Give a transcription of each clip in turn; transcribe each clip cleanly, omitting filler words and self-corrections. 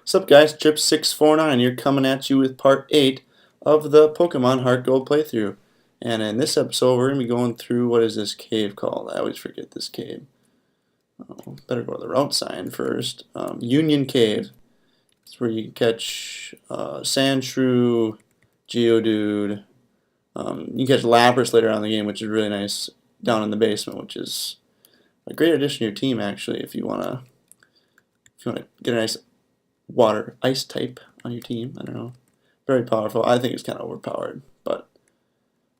What's up, guys? Chip649 here, coming at you with part 8 of the Pokemon HeartGold playthrough. And in this episode, we're going to be going through, what is this cave called? I always forget this cave. Oh, better go to the route sign first. Union Cave. It's where you can catch Sandshrew, Geodude. You can catch Lapras later on in the game, which is really nice, down in the basement, which is a great addition to your team, actually, if you want to get a nice water ice type on your team. I don't know. Very powerful. I think it's kind of overpowered. But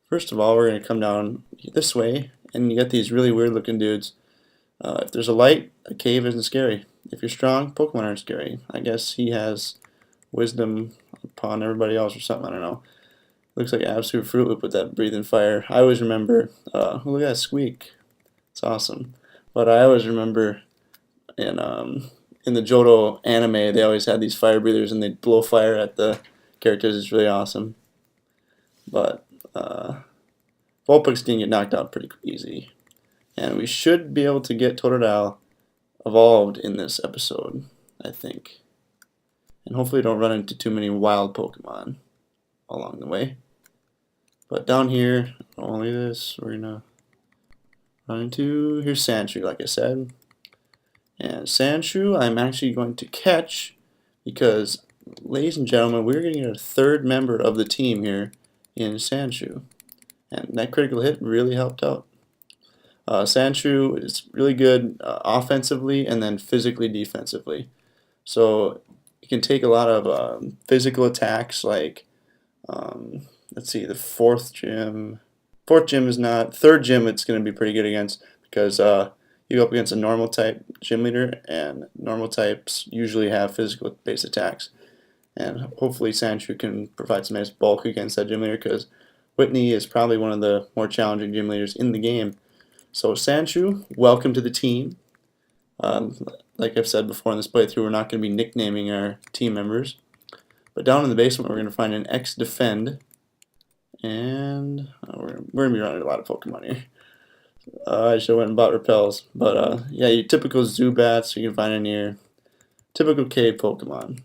first of all, we're going to come down this way, and you got these really weird looking dudes. If there's a light, a cave isn't scary. If you're strong, Pokemon aren't scary. I guess he has wisdom upon everybody else or something. I don't know. Looks like absolute Fruit Loop with that breathing fire. I always remember, look at that squeak. It's awesome. But I always remember in the Johto anime, they always had these fire breathers and they'd blow fire at the characters. It's really awesome. But Vulpix didn't get knocked out pretty easy. And we should be able to get Totodile evolved in this episode, I think. And hopefully don't run into too many wild Pokemon along the way. But down here, only this, we're going to run into, here's Sandshrew, like I said. And Sandshrew, I'm actually going to catch because, ladies and gentlemen, we're going to get a third member of the team here in Sandshrew. And that critical hit really helped out. Sandshrew is really good offensively and then physically defensively. So you can take a lot of physical attacks like, let's see, the fourth gym is not, third gym it's going to be pretty good against because you go up against a normal type gym leader, and normal types usually have physical based attacks. And hopefully Sandshrew can provide some nice bulk against that gym leader because Whitney is probably one of the more challenging gym leaders in the game. So Sandshrew, welcome to the team. Like I've said before in this playthrough, we're not going to be nicknaming our team members. But down in the basement we're going to find an X-Defend. And we're going to be running a lot of Pokemon here. I should have went and bought Repels. But yeah, your typical Zubats you can find in here. Typical cave Pokemon.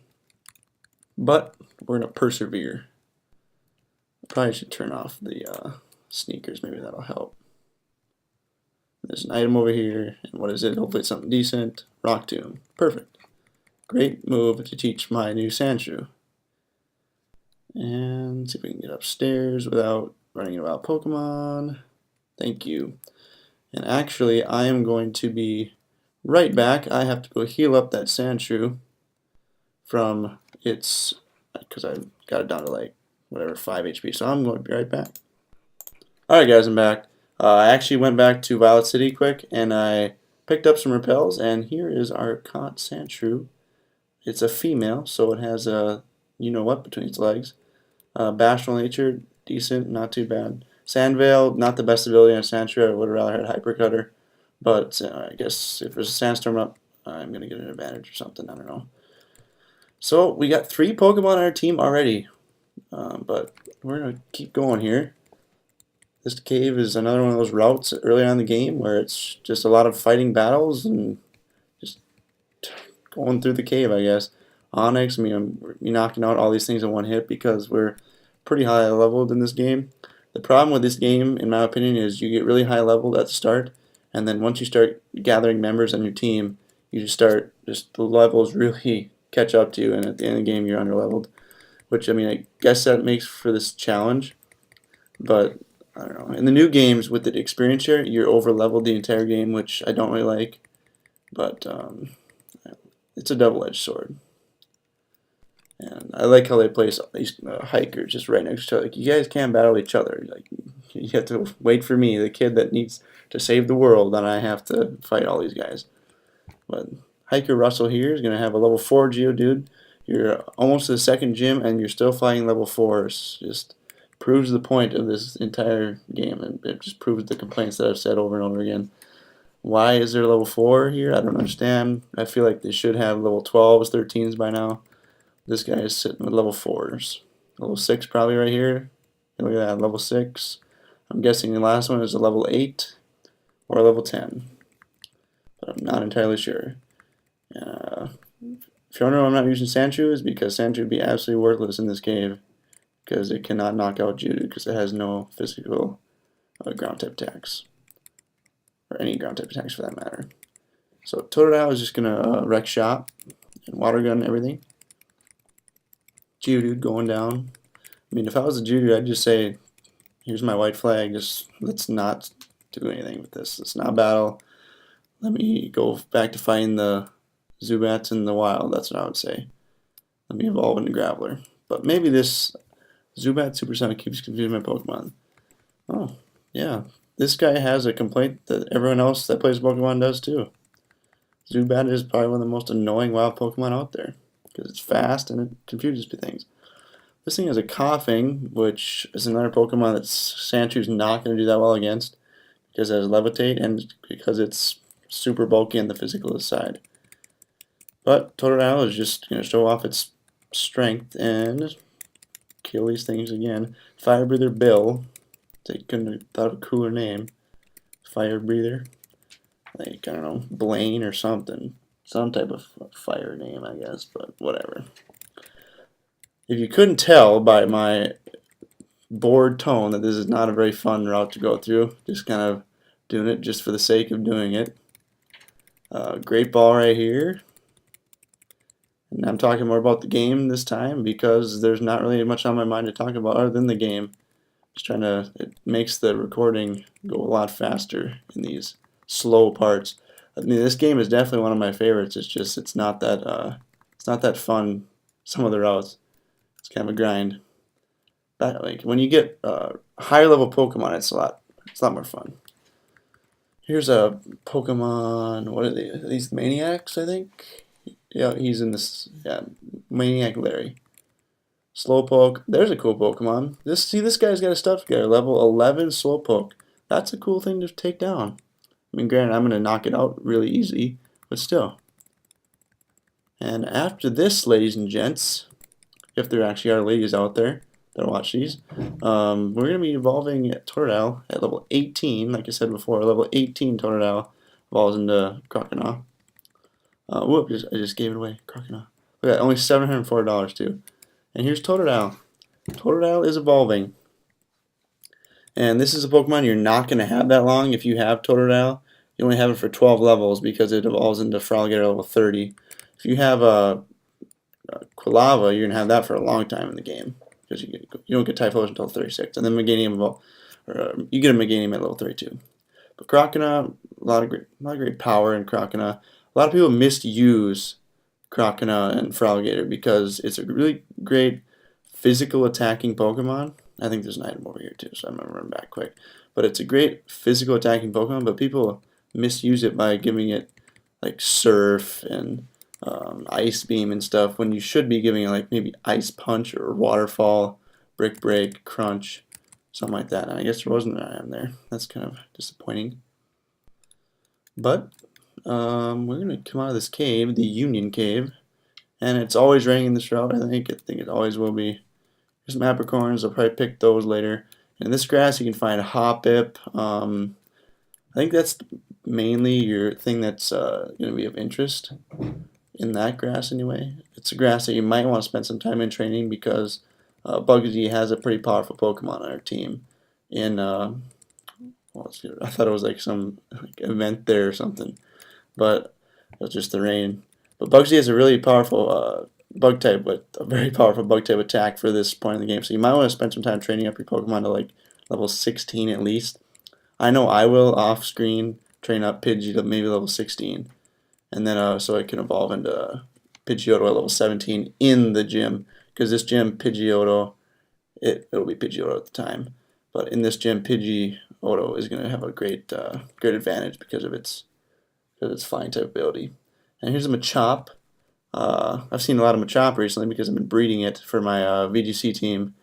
But we're going to persevere. Probably should turn off the sneakers. Maybe that'll help. There's an item over here. And what is it? Hopefully it's something decent. Rock Tomb. Perfect. Great move to teach my new Sandshrew. And see if we can get upstairs without running into wild Pokemon. Thank you. And actually, I am going to be right back. I have to go heal up that Sandshrew from its, because I got it down to like, whatever, 5 HP. So I'm going to be right back. Alright guys, I'm back. I actually went back to Violet City quick, and I picked up some repels, and here is our caught Sandshrew. It's a female, so it has a you-know-what between its legs. Bashful nature, decent, not too bad. Sandveil, not the best ability on Sandshrew. I would have rather had Hyper Cutter, but I guess if there's a Sandstorm up, I'm going to get an advantage or something, I don't know. So we got 3 Pokemon on our team already, but we're going to keep going here. This cave is another one of those routes early on in the game where it's just a lot of fighting battles and just going through the cave, I guess. Onyx, I mean, I'm knocking out all these things in one hit because we're pretty high leveled in this game. The problem with this game, in my opinion, is you get really high leveled at the start, and then once you start gathering members on your team, you just start, the levels really catch up to you, and at the end of the game, you're underleveled. Which, I mean, I guess that makes for this challenge, but I don't know. In the new games with the experience share, you're over-leveled the entire game, which I don't really like, but it's a double-edged sword. And I like how they place these hikers just right next to each other. Like, you guys can't battle each other. Like, you have to wait for me, the kid that needs to save the world, and I have to fight all these guys. But Hiker Russell here is going to have a level 4 Geodude. You're almost to the second gym, and you're still fighting level 4s. Just proves the point of this entire game, and it just proves the complaints that I've said over and over again. Why is there level 4 here? I don't understand. I feel like they should have level 12s, 13s by now. This guy is sitting with level 4s. Level 6 probably right here. Look at that, level 6. I'm guessing the last one is a level 8 or a level 10. But I'm not entirely sure. If you wonder why I'm not using Sandshrew, is because Sandshrew would be absolutely worthless in this cave, because it cannot knock out Geodude, because it has no physical ground type attacks, or any ground type attacks for that matter. So Totodile is just gonna wreck shop and water gun everything. Geodude going down. I mean, if I was a Geodude, I'd just say, here's my white flag, just let's not do anything with this. Let's not battle. Let me go back to fighting the Zubats in the wild. That's what I would say. Let me evolve into Graveler. But maybe this Zubat Supersonic keeps confusing my Pokemon. Oh, yeah. This guy has a complaint that everyone else that plays Pokemon does too. Zubat is probably one of the most annoying wild Pokemon out there, because it's fast and it confuses things. This thing has a Coughing, which is another Pokemon that Sandshew's not going to do that well against, because it has Levitate and because it's super bulky on the physical side. But Totodile is just going to show off its strength and kill these things again. Fire Breather Bill. They couldn't have thought of a cooler name. Fire Breather. Like, I don't know, Blaine or something. Some type of fire name, I guess, but whatever. If you couldn't tell by my bored tone that this is not a very fun route to go through, just kind of doing it just for the sake of doing it. Great ball right here. And I'm talking more about the game this time because there's not really much on my mind to talk about other than the game. Just trying to, it makes the recording go a lot faster in these slow parts. I mean, this game is definitely one of my favorites. It's just it's not that fun. Some of the routes, it's kind of a grind. But like when you get higher level Pokemon, it's a lot more fun. Here's a Pokemon. What are they? Are these Maniacs, I think. Yeah, he's in this. Yeah, Maniac Larry. Slowpoke. There's a cool Pokemon. This guy's got his stuff together. Level 11 Slowpoke. That's a cool thing to take down. I mean, granted, I'm gonna knock it out really easy, but still. And after this, ladies and gents, if there actually are ladies out there that watch these, we're gonna be evolving Totodile at level 18. Like I said before, level 18 Totodile evolves into Croconaw. Whoop! I just gave it away. Croconaw. Look at that, only $704 too. And here's Totodile. Totodile is evolving. And this is a Pokemon you're not going to have that long if you have Totodile. You only have it for 12 levels because it evolves into Feraligatr level 30. If you have a Quilava, you're going to have that for a long time in the game because you don't get Typhlosion until 36. And then Meganium, you get a Meganium at level 32. But Croconaw, a lot of great power in Croconaw. A lot of people misuse Croconaw and Feraligatr because it's a really great physical attacking Pokemon. I think there's an item over here too, so I'm going to run back quick. But it's a great physical attacking Pokemon, but people misuse it by giving it like Surf and Ice Beam and stuff when you should be giving it like maybe Ice Punch or Waterfall, Brick Break, Crunch, something like that. And I guess there wasn't an item there. That's kind of disappointing. But we're going to come out of this cave, the Union Cave, and it's always raining this route, I think it always will be. There's some apricorns, I'll probably pick those later. In this grass you can find Hoppip. I think that's mainly your thing that's going to be of interest in that grass anyway. It's a grass that you might want to spend some time in training because Bugsy has a pretty powerful Pokemon on our team. I thought it was like some event there or something, but it was just the rain. But Bugsy has a really powerful bug type, with a very powerful bug type attack for this point in the game. So you might want to spend some time training up your Pokemon to like level 16 at least. I know I will off screen train up Pidgey to maybe level 16, and then so it can evolve into Pidgeotto at level 17 in the gym. Because this gym Pidgeotto, it'll be Pidgeotto at the time, but in this gym Pidgeotto is going to have a great advantage because of its flying type ability. And here's a Machop. I've seen a lot of Machop recently because I've been breeding it for my VGC team.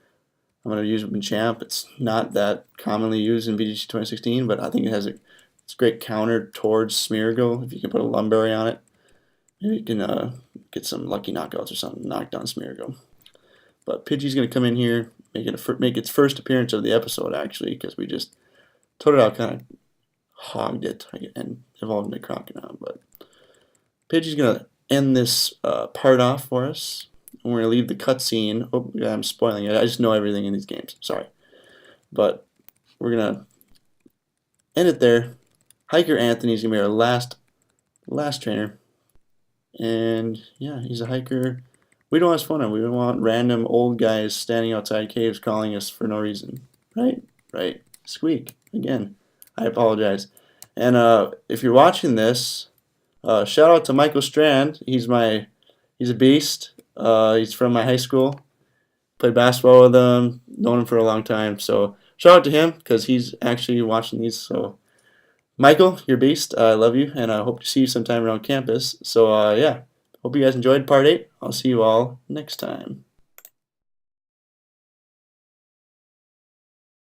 I'm going to use Machamp. It's not that commonly used in VGC 2016, but I think it's a great counter towards Smeargle. If you can put a Lumberry on it, maybe you can get some lucky knockouts or something, knock down Smeargle. But Pidgey's going to come in here, make its first appearance of the episode actually, because we just Totodile kind of hogged it and evolved into Croconaw. But Pidgey's going to end this part off for us. And we're going to leave the cutscene. Oh, yeah, I'm spoiling it. I just know everything in these games. Sorry. But we're going to end it there. Hiker Anthony's going to be our last trainer. And yeah, he's a hiker. We don't want fun. We don't want random old guys standing outside caves calling us for no reason. Right? Right. Squeak. Again. I apologize. And if you're watching this, shout out to Michael Strand. He's a beast. He's from my high school. Played basketball with him. Known him for a long time. So shout out to him because he's actually watching these. So Michael, you're a beast. I love you, and I hope to see you sometime around campus. So yeah, hope you guys enjoyed part 8. I'll see you all next time.